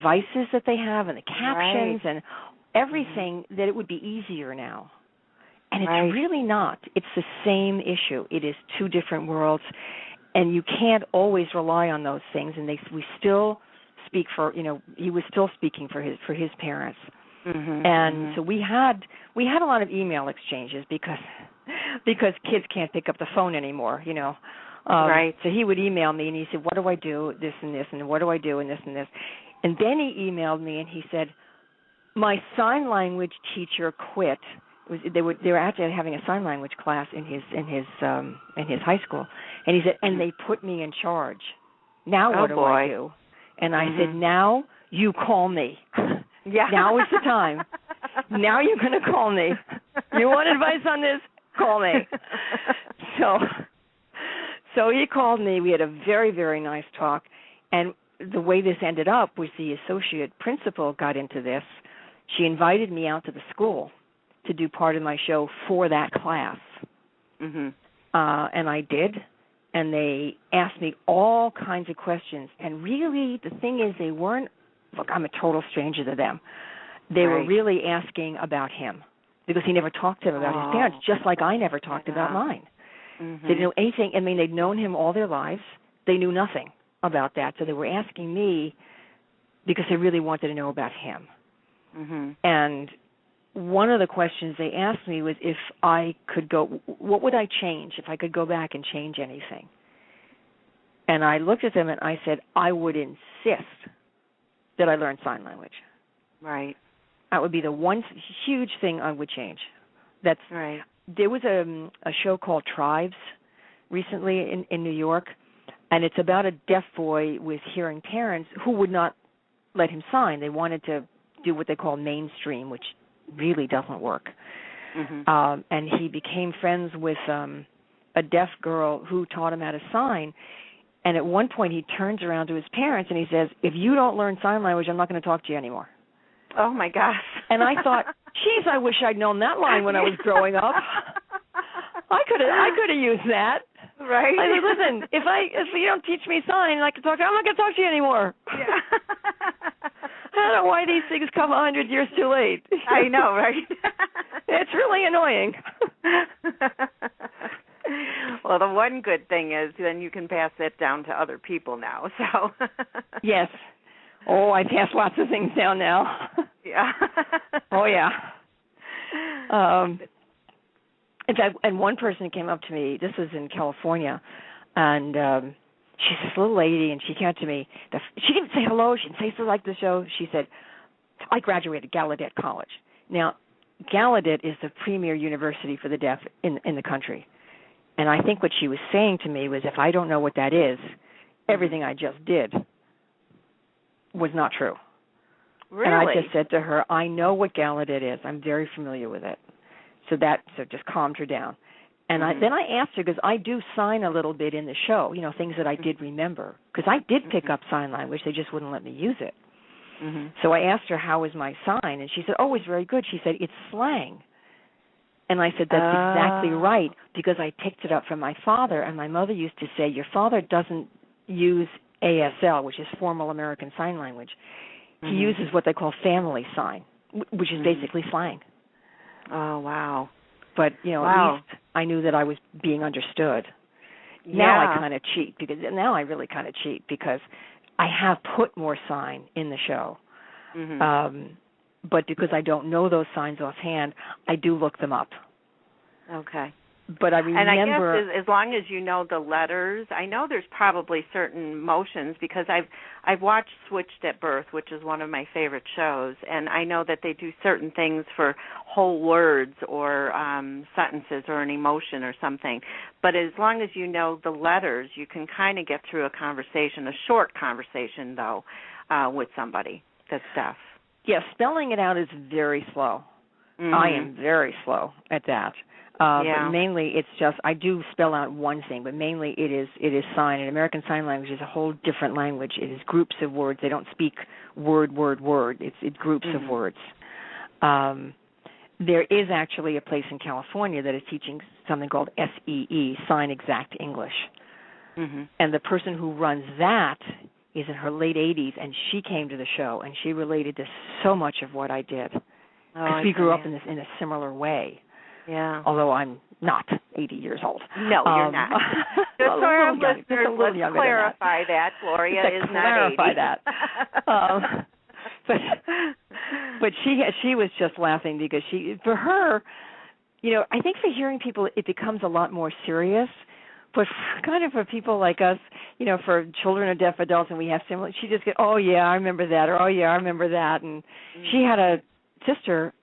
devices that they have and the captions and everything, that it would be easier now. And it's really not. It's the same issue. It is two different worlds, and you can't always rely on those things. And we still speak for, he was still speaking for his parents. And so we had a lot of email exchanges because kids can't pick up the phone anymore, So he would email me, and he said, what do I do, this and this, and what do I do, and this and this. And then he emailed me, and he said, my sign language teacher quit. They were actually having a sign language class in his high school, and he said, and they put me in charge. Now what do I do? And I said, now you call me. Yeah. Now is the time. Now you're going to call me. You want advice on this? Call me. So he called me. We had a very, very nice talk, and the way this ended up was the associate principal got into this. She invited me out to the school to do part of my show for that class. And I did, and they asked me all kinds of questions. And really, the thing is, they weren't, look, I'm a total stranger to them. They were really asking about him, because he never talked to them about his parents, just like I never talked about mine. They didn't know anything. I mean, they'd known him all their lives. They knew nothing about that. So they were asking me because they really wanted to know about him. And one of the questions they asked me was if I could go, what would I change if I could go back and change anything? And I looked at them and I said, I would insist that I learn sign language. Right. That would be the one huge thing I would change. That's right. There was a show called Tribes recently in New York, and it's about a deaf boy with hearing parents who would not let him sign. They wanted to do what they call mainstream, which really doesn't work. And he became friends with a deaf girl who taught him how to sign. And at one point he turns around to his parents and he says, if you don't learn sign language, I'm not going to talk to you anymore. Oh, my gosh. And I thought, geez, I wish I'd known that line when I was growing up. I could have used that. Right. I mean, listen, if you don't teach me sign, I can talk to you, I'm not going to talk to you anymore. Yeah. I don't know why these things come 100 years too late. I know, right? It's really annoying. Well, the one good thing is then you can pass it down to other people now. So. Yes. Oh, I pass lots of things down now. Yeah. Oh, yeah. In fact, and one person came up to me, this was in California, and she's this little lady, and she came up to me. She didn't say hello. She didn't say so like the show. She said, I graduated Gallaudet College. Now, Gallaudet is the premier university for the deaf in the country. And I think what she was saying to me was, if I don't know what that is, everything I just did was not true. Really? And I just said to her, I know what Gallaudet is. I'm very familiar with it. So just calmed her down. And then I asked her, because I do sign a little bit in the show, things that I did remember. Because I did pick up sign language. They just wouldn't let me use it. So I asked her, how was my sign? And she said, oh, it's very good. She said, it's slang. And I said, that's exactly right, because I picked it up from my father. And my mother used to say, your father doesn't use ASL, which is Formal American Sign Language. He uses what they call family sign, which is basically slang. Oh, wow. But, at least I knew that I was being understood. Yeah. Now I kind of cheat, I really kind of cheat because I have put more sign in the show. But because I don't know those signs offhand, I do look them up. Okay. But I remember... And I guess as long as you know the letters, I know there's probably certain motions, because I've watched Switched at Birth, which is one of my favorite shows, and I know that they do certain things for whole words or sentences or an emotion or something. But as long as you know the letters, you can kind of get through a conversation, a short conversation, though, with somebody that's deaf. Yeah, spelling it out is very slow. I am very slow at that. But mainly it's just, I do spell out one thing, but mainly it is sign. And American Sign Language is a whole different language. It is groups of words. They don't speak word. It's groups of words. There is actually a place in California that is teaching something called SEE, Sign Exact English. And the person who runs that is in her late 80s, and she came to the show, and she related to so much of what I did. Because we grew up in a similar way. Yeah. Although I'm not 80 years old. No, you're not. Just for our listeners, let's clarify that. Gloria is not 80. Clarify that. But she was just laughing because for her, I think for hearing people it becomes a lot more serious. But kind of for people like us, for children of deaf adults, and we have similar, she just oh yeah, I remember that, or oh yeah, I remember that. And she had a sister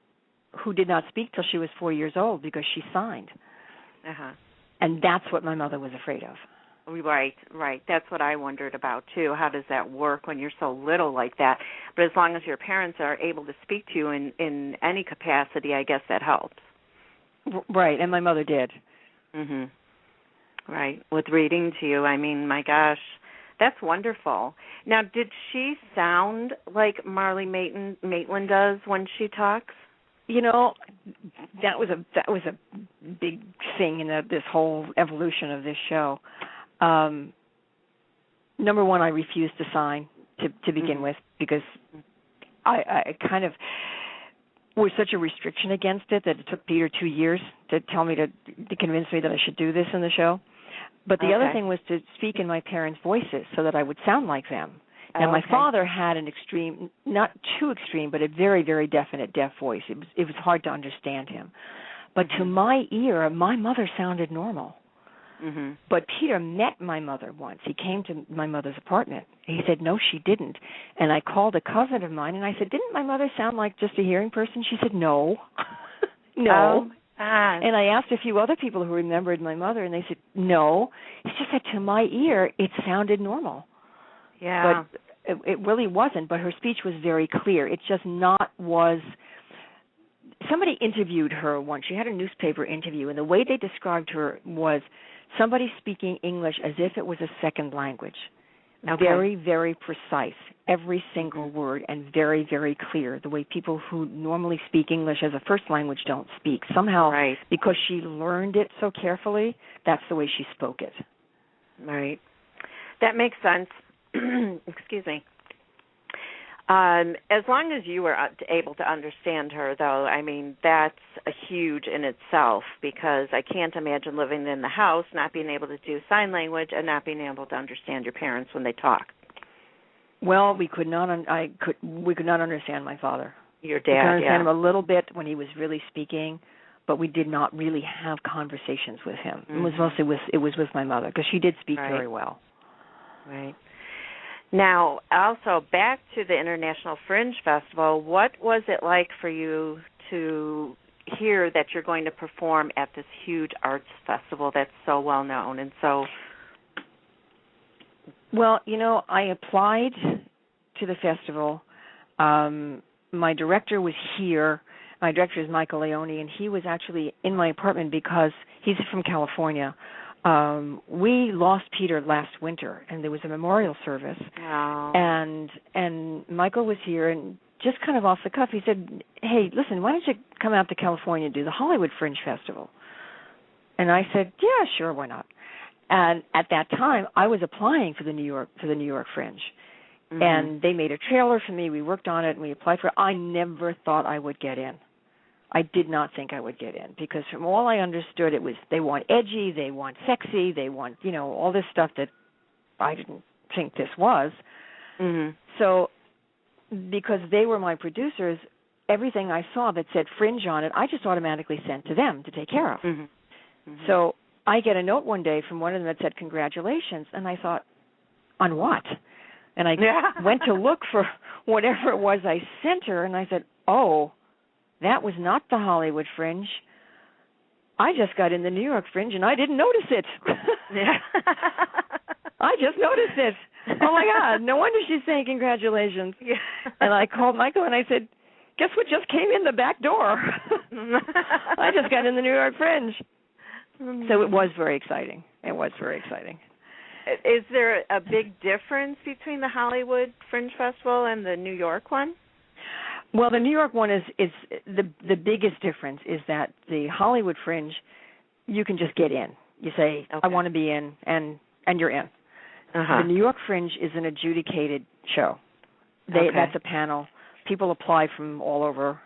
who did not speak till she was 4 years old because she signed. And that's what my mother was afraid of. Right. That's what I wondered about, too. How does that work when you're so little like that? But as long as your parents are able to speak to you in any capacity, I guess that helps. Right, and my mother did. Right, with reading to you. I mean, my gosh, that's wonderful. Now, did she sound like Marlee Maitland does when she talks? That was a big thing in this whole evolution of this show. Number one, I refused to sign to begin with because I kind of was such a restriction against it that it took Peter 2 years to tell me to convince me that I should do this in the show. But the other thing was to speak in my parents' voices so that I would sound like them. Now, my father had an extreme, not too extreme, but a very, very definite deaf voice. It was hard to understand him. But to my ear, my mother sounded normal. But Peter met my mother once. He came to my mother's apartment. He said, no, she didn't. And I called a cousin of mine, and I said, didn't my mother sound like just a hearing person? She said, no. No. And I asked a few other people who remembered my mother, and they said, no. It's just that to my ear, it sounded normal. Yeah. But it really wasn't, but her speech was very clear. It just was. Somebody interviewed her once. She had a newspaper interview, and the way they described her was somebody speaking English as if it was a second language. Very, very precise, every single word, and very, very clear, the way people who normally speak English as a first language don't speak. Somehow, because she learned it so carefully, that's the way she spoke it. Right. That makes sense. Excuse me. As long as you were able to understand her, though, I mean, that's a huge in itself, because I can't imagine living in the house, not being able to do sign language, and not being able to understand your parents when they talk. Well, we could not understand my father. Your dad, we could understand him a little bit when he was really speaking, but we did not really have conversations with him. It was mostly with my mother, because she did speak very well. Right. Now, also, back to the International Fringe Festival, what was it like for you to hear that you're going to perform at this huge arts festival that's so well known and so... Well, I applied to the festival. My director was here. My director is Michael Leone, and he was actually in my apartment because he's from California. We lost Peter last winter, and there was a memorial service. And Michael was here, and just kind of off the cuff, he said, hey, listen, why don't you come out to California and do the Hollywood Fringe Festival? And I said, yeah, sure, why not? And at that time, I was applying for the New York Fringe. And they made a trailer for me. We worked on it, and we applied for it. I never thought I would get in. I did not think I would get in, because from all I understood, it was they want edgy, they want sexy, they want, all this stuff that I didn't think this was. So because they were my producers, everything I saw that said Fringe on it, I just automatically sent to them to take care of. So I get a note one day from one of them that said, congratulations, and I thought, on what? And I went to look for whatever it was I sent her, and I said, oh, that was not the Hollywood Fringe. I just got in the New York Fringe, and I didn't notice it. I just noticed it. Oh, my God. No wonder she's saying congratulations. And I called Michael, and I said, guess what just came in the back door? I just got in the New York Fringe. So it was very exciting. It was very exciting. Is there a big difference between the Hollywood Fringe Festival and the New York one? Well, the New York one is the biggest difference is that the Hollywood Fringe, you can just get in. You say, I want to be in, and you're in. Uh-huh. The New York Fringe is an adjudicated show. That's a panel. People apply from all over,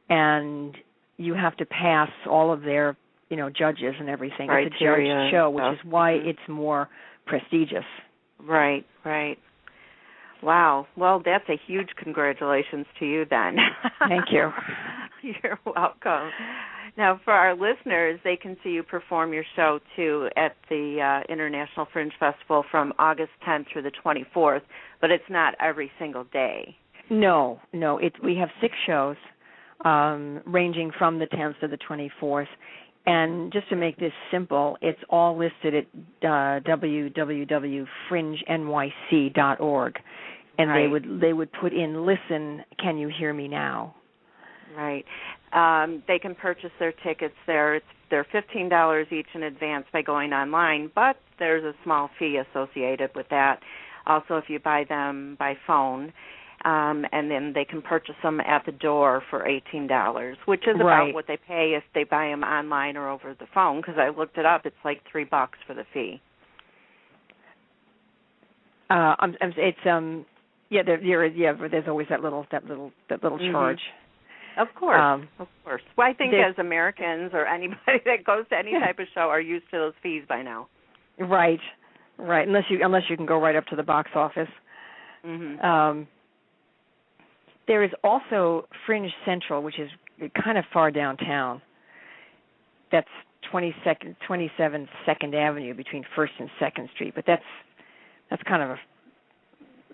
and you have to pass all of their, judges and everything. It's a judged show, which is why it's more prestigious. Right. Wow. Well, that's a huge congratulations to you then. Thank you. You're welcome. Now, for our listeners, they can see you perform your show, too, at the International Fringe Festival from August 10th through the 24th, but it's not every single day. No. We have 6 shows ranging from the 10th to the 24th. And just to make this simple, it's all listed at www.fringenyc.org. And they would put in, listen, can you hear me now? Right. They can purchase their tickets there. They're $15 each in advance by going online, but there's a small fee associated with that. Also, if you buy them by phone, and then they can purchase them at the door for $18, which is about what they pay if they buy them online or over the phone, because I looked it up. It's like $3 for the fee. There's always that little charge. Of course. Well, I think as Americans or anybody that goes to any type of show are used to those fees by now. Right. Unless you can go right up to the box office. Mm-hmm. There is also Fringe Central, which is kind of far downtown. That's 27 2nd Avenue between 1st and 2nd Street. But that's kind of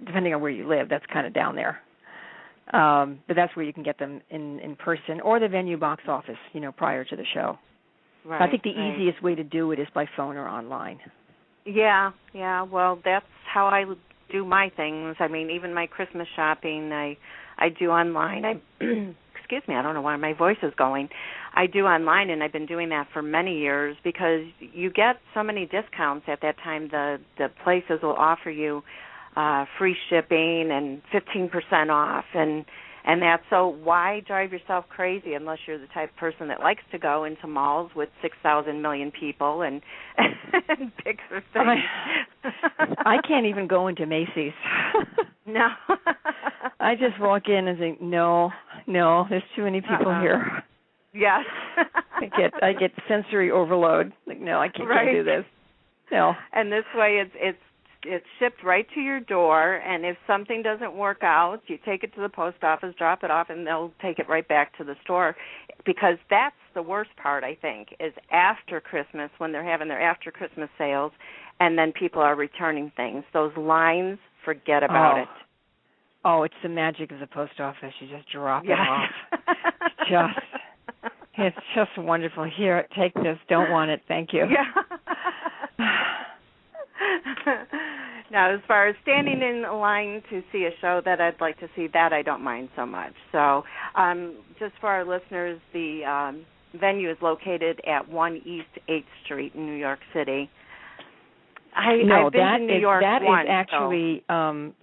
depending on where you live, that's kind of down there. But that's where you can get them in person or the venue box office, prior to the show. Right, I think the easiest way to do it is by phone or online. Yeah. Well, that's how I do my things. I mean, even my Christmas shopping, I do online. Excuse me, I don't know why my voice is going. I do online, and I've been doing that for many years because you get so many discounts at that time. The places will offer you free shipping and 15% off, and that's so why drive yourself crazy unless you're the type of person that likes to go into malls with 6,000 million people and pick for things. I can't even go into Macy's. No. I just walk in and think, no, there's too many people here. Yes. I get sensory overload. Like, no, I can't do this. No. And this way it's shipped right to your door, and if something doesn't work out, you take it to the post office, drop it off, and they'll take it right back to the store, because that's the worst part, I think, is after Christmas when they're having their after Christmas sales, and then people are returning things. Those lines, forget about it. Oh, it's the magic of the post office. You just drop it off. It's just wonderful. Here, take this. Don't want it. Thank you. Yeah. Now, as far as standing in line to see a show that I'd like to see, that I don't mind so much. So just for our listeners, the venue is located at 1 East 8th Street in New York City. I've been to New York once. That is actually, no,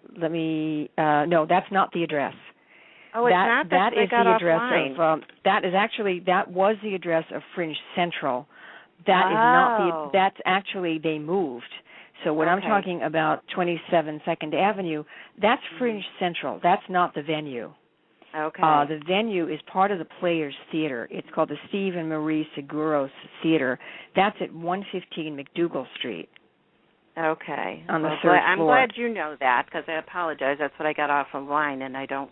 that's not the address. Oh, it's not? That is the address offline. that was the address of Fringe Central. That is not that's actually, they moved. So when I'm talking about 27 2nd Avenue, that's Fringe Central. That's not the venue. Okay. The venue is part of the Players Theater. It's called the Steve and Marie Seguros Theater. That's at 115 McDougal Street. Okay. On the third floor. I'm glad you know that, because I apologize. That's what I got off online, and I don't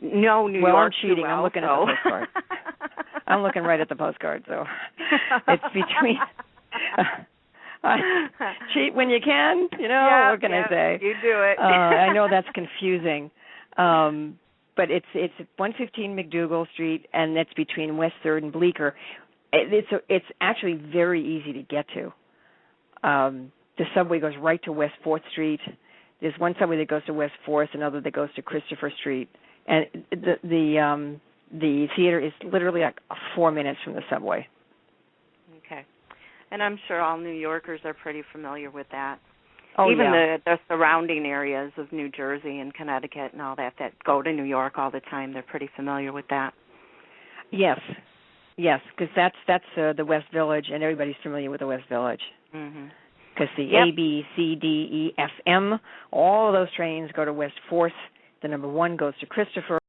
know New York I'm cheating. too well, I'm looking at the postcard. I'm looking right at the postcard, so it's between... cheat when you can, what can I say? You do it. I know that's confusing, but it's 115 McDougal Street, and that's between West 3rd and Bleecker. It's actually very easy to get to. The subway goes right to West 4th Street. There's one subway that goes to West 4th, another that goes to Christopher Street, and the theater is literally like 4 minutes from the subway. Okay. And I'm sure all New Yorkers are pretty familiar with that. Oh, even the surrounding areas of New Jersey and Connecticut and all that go to New York all the time, they're pretty familiar with that. Yes, because that's the West Village, and everybody's familiar with the West Village. Mm-hmm. because the A, B, C, D, E, F, M, all of those trains go to West 4th. The number 1 goes to Christopher.